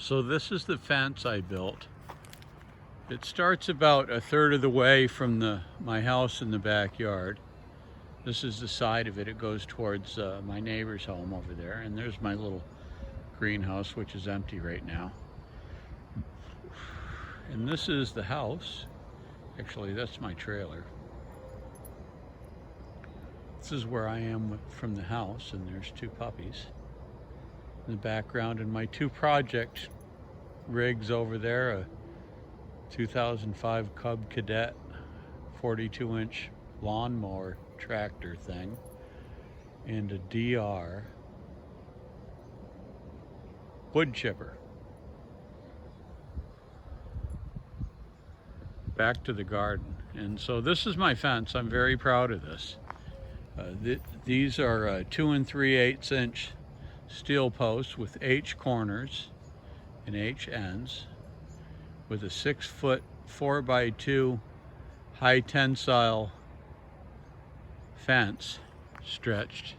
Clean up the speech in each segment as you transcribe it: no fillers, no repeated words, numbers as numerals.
So this is the fence I built. It starts about a third of the way from my house in the backyard. This is the side of it. It goes towards my neighbor's home over there. And there's my little greenhouse, which is empty right now. And this is the house. Actually, that's my trailer. This is where I am from the house, and there's two puppies in the background, and my two project rigs over there, a 2005 Cub Cadet 42-inch lawnmower tractor thing, and a DR wood chipper. Back to the garden. And so this is my fence. I'm very proud of this. These are 2 3/8 inch steel posts with H corners and H ends, with a 6-foot 4x2 high tensile fence stretched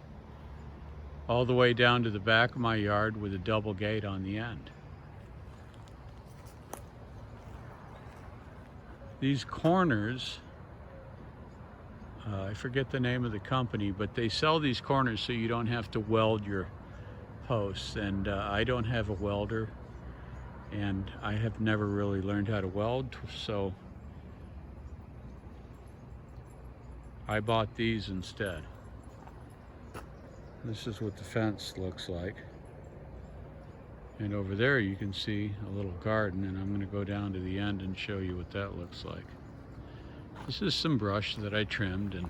all the way down to the back of my yard with a double gate on the end. These corners, I forget the name of the company, but they sell these corners so you don't have to weld your posts. And I don't have a welder, and I have never really learned how to weld, so I bought these instead. This is what the fence looks like. And over there you can see a little garden, and I'm going to go down to the end and show you what that looks like. This is some brush that I trimmed, and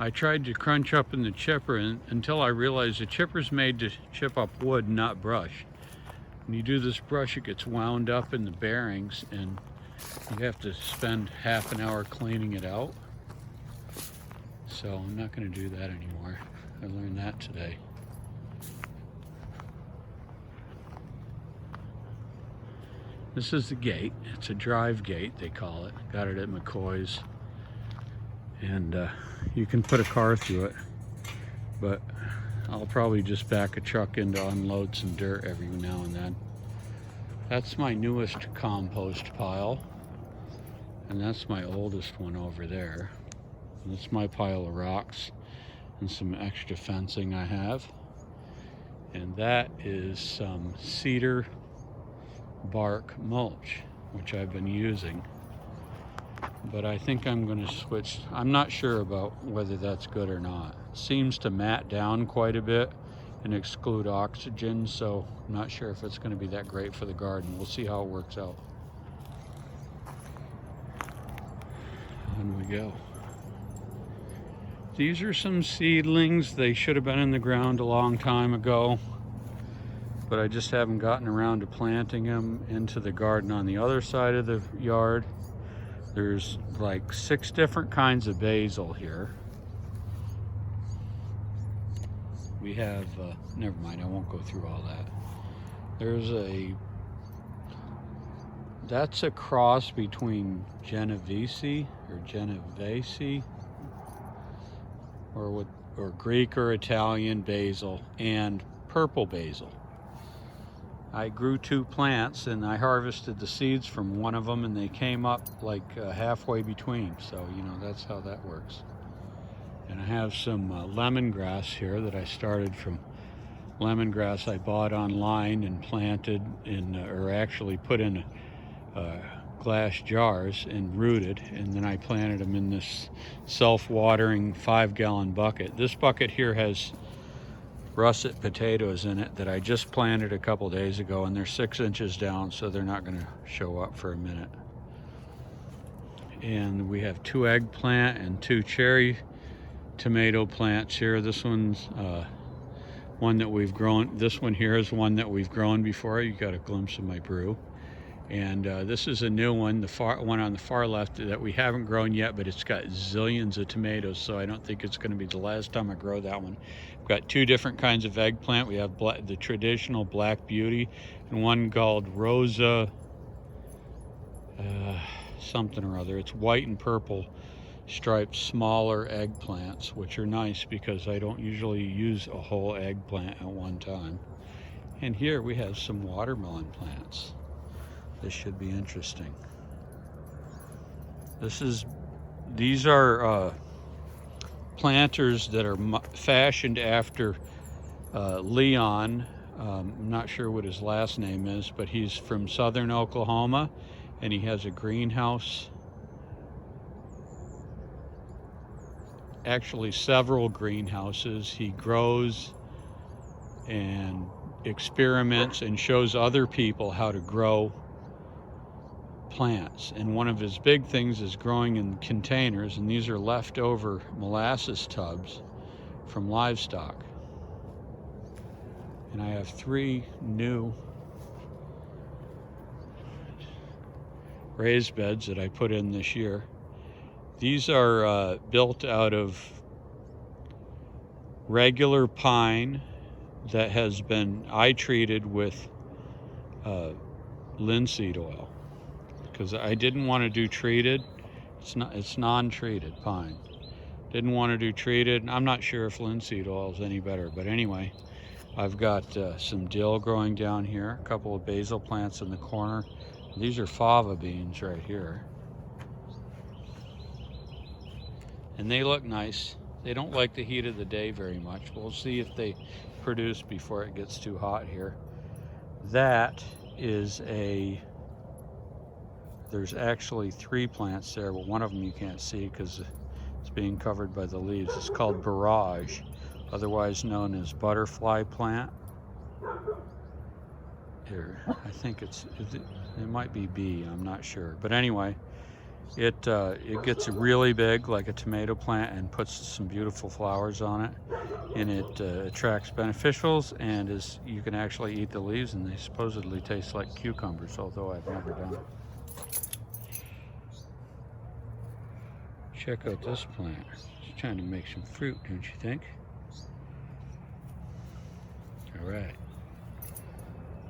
I tried to crunch up in the chipper until I realized the chipper's made to chip up wood, not brush. When you do this brush, it gets wound up in the bearings, and you have to spend half an hour cleaning it out. So I'm not going to do that anymore. I learned that today. This is the gate. It's a drive gate, they call it. Got it at McCoy's. And you can put a car through it, but I'll probably just back a truck in to unload some dirt every now and then. That's my newest compost pile, and that's my oldest one over there. And that's my pile of rocks and some extra fencing I have. And that is some cedar bark mulch, which I've been using. But I think I'm going to switch. I'm not sure about whether that's good or not. It seems to mat down quite a bit and exclude oxygen, so I'm not sure if it's going to be that great for the garden. We'll see how it works out. On we go. These are some seedlings. They should have been in the ground a long time ago, but I just haven't gotten around to planting them into the garden on the other side of the yard. There's like 6 different kinds of basil here. We have, never mind, I won't go through all that. That's a cross between Genovese or Greek or Italian basil and purple basil. I grew 2 plants, and I harvested the seeds from one of them, and they came up like halfway between. So, you know, that's how that works. And I have some lemongrass here that I started from lemongrass I bought online and planted in, or actually put in glass jars and rooted. And then I planted them in this self-watering 5-gallon bucket. This bucket here has russet potatoes in it that I just planted a couple days ago, and they're 6 inches down, so they're not going to show up for a minute. And we have 2 eggplant and 2 cherry tomato plants here. This one's one that we've grown. This one here is one that we've grown before. You got a glimpse of my brew. And this is a new one, the one on the far left, that we haven't grown yet, but it's got zillions of tomatoes, so I don't think it's going to be the last time I grow that one. We've got 2 different kinds of eggplant. We have the traditional Black Beauty and one called Rosa something or other. It's white and purple striped smaller eggplants, which are nice because I don't usually use a whole eggplant at one time. And here we have some watermelon plants. This should be interesting. These are planters that are fashioned after Leon. I'm not sure what his last name is, but he's from southern Oklahoma, and he has a greenhouse. Actually, several greenhouses. He grows and experiments and shows other people how to grow plants. And one of his big things is growing in containers, and these are leftover molasses tubs from livestock. And I have 3 new raised beds that I put in this year. These are built out of regular pine that has been treated with linseed oil, because I didn't want to do treated. It's non-treated pine. Didn't want to do treated. I'm not sure if linseed oil is any better, but anyway, I've got some dill growing down here, a couple of basil plants in the corner. These are fava beans right here. And they look nice. They don't like the heat of the day very much. We'll see if they produce before it gets too hot here. That is there's actually 3 plants there, but one of them you can't see because it's being covered by the leaves. It's called Barrage, otherwise known as butterfly plant. Here, I think it might be B, I'm not sure. But anyway, it gets really big like a tomato plant and puts some beautiful flowers on it, and it attracts beneficials, and you can actually eat the leaves, and they supposedly taste like cucumbers, although I've never done it. Check out this plant. It's trying to make some fruit, don't you think? All right.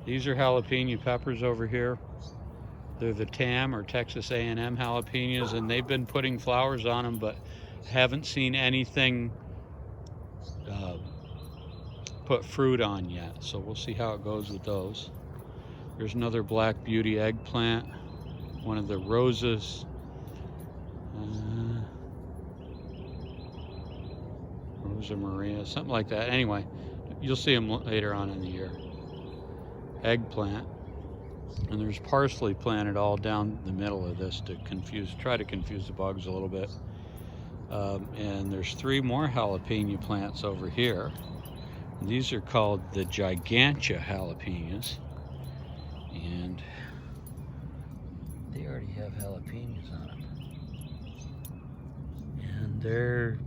These are jalapeno peppers over here. They're the TAM or Texas A&M jalapenos, and they've been putting flowers on them, but haven't seen anything put fruit on yet. So we'll see how it goes with those. There's another Black Beauty eggplant, one of the roses. Rosa Maria, something like that. Anyway, you'll see them later on in the year. Eggplant. And there's parsley planted all down the middle of this to try to confuse the bugs a little bit. And there's 3 more jalapeno plants over here. These are called the Gigantia jalapenos. And they already have jalapenos on them. And they're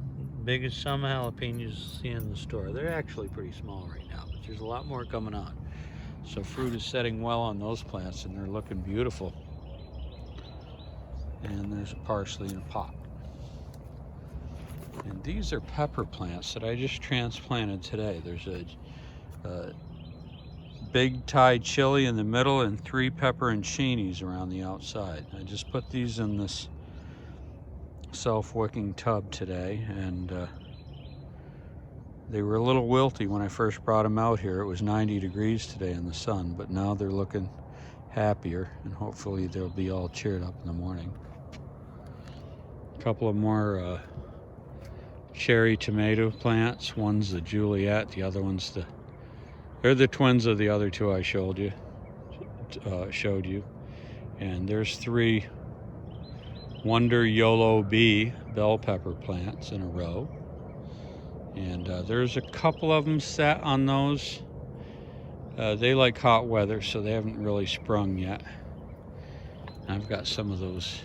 big as some jalapenos you see in the store. They're actually pretty small right now, but there's a lot more coming on. So fruit is setting well on those plants, and they're looking beautiful. And there's a parsley in a pot. And these are pepper plants that I just transplanted today. There's a big Thai chili in the middle and 3 pepperoncinis around the outside. I just put these in this self-wicking tub today, and they were a little wilty when I first brought them out here. It was 90 degrees today in the sun, but now they're looking happier, and hopefully they'll be all cheered up in the morning. A couple of more cherry tomato plants. One's the Juliet, the other one's they're the twins of the other 2 I showed you. And there's 3 Wonder YOLO B bell pepper plants in a row. And there's a couple of them set on those. They like hot weather, so they haven't really sprung yet. I've got some of those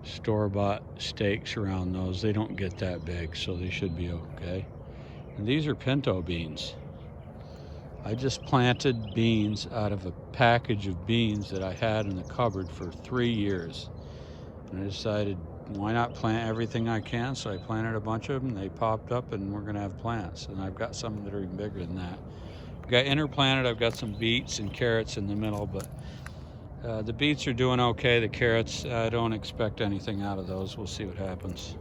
store-bought stakes around those. They don't get that big, so they should be okay. And these are pinto beans. I just planted beans out of a package of beans that I had in the cupboard for 3 years. And I decided, why not plant everything I can? So I planted a bunch of them. They popped up, and we're going to have plants. And I've got some that are even bigger than that. I've got interplanted. I've got some beets and carrots in the middle, but the beets are doing okay. The carrots, I don't expect anything out of those. We'll see what happens.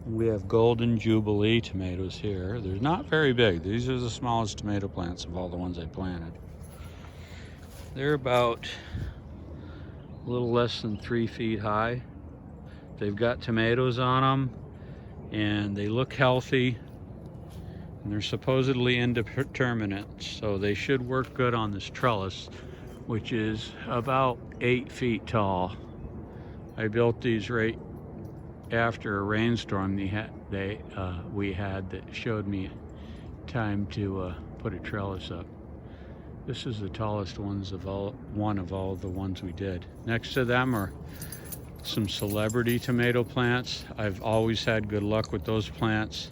We have Golden Jubilee tomatoes here. They're not very big. These are the smallest tomato plants of all the ones I planted. They're about a little less than 3 feet high. They've got tomatoes on them and they look healthy, and they're supposedly indeterminate, so they should work good on this trellis, which is about 8 feet tall. I built these right after a rainstorm we had that showed me time to put a trellis up. This is the tallest one of all the ones we did. Next to them are some celebrity tomato plants. I've always had good luck with those plants.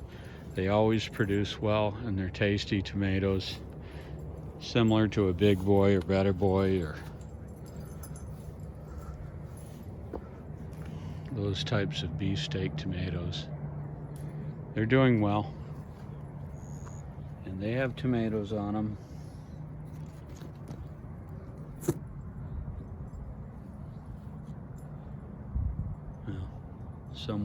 They always produce well, and they're tasty tomatoes, similar to a Big Boy or Better Boy or those types of beefsteak tomatoes. They're doing well, and they have tomatoes on them. Well, some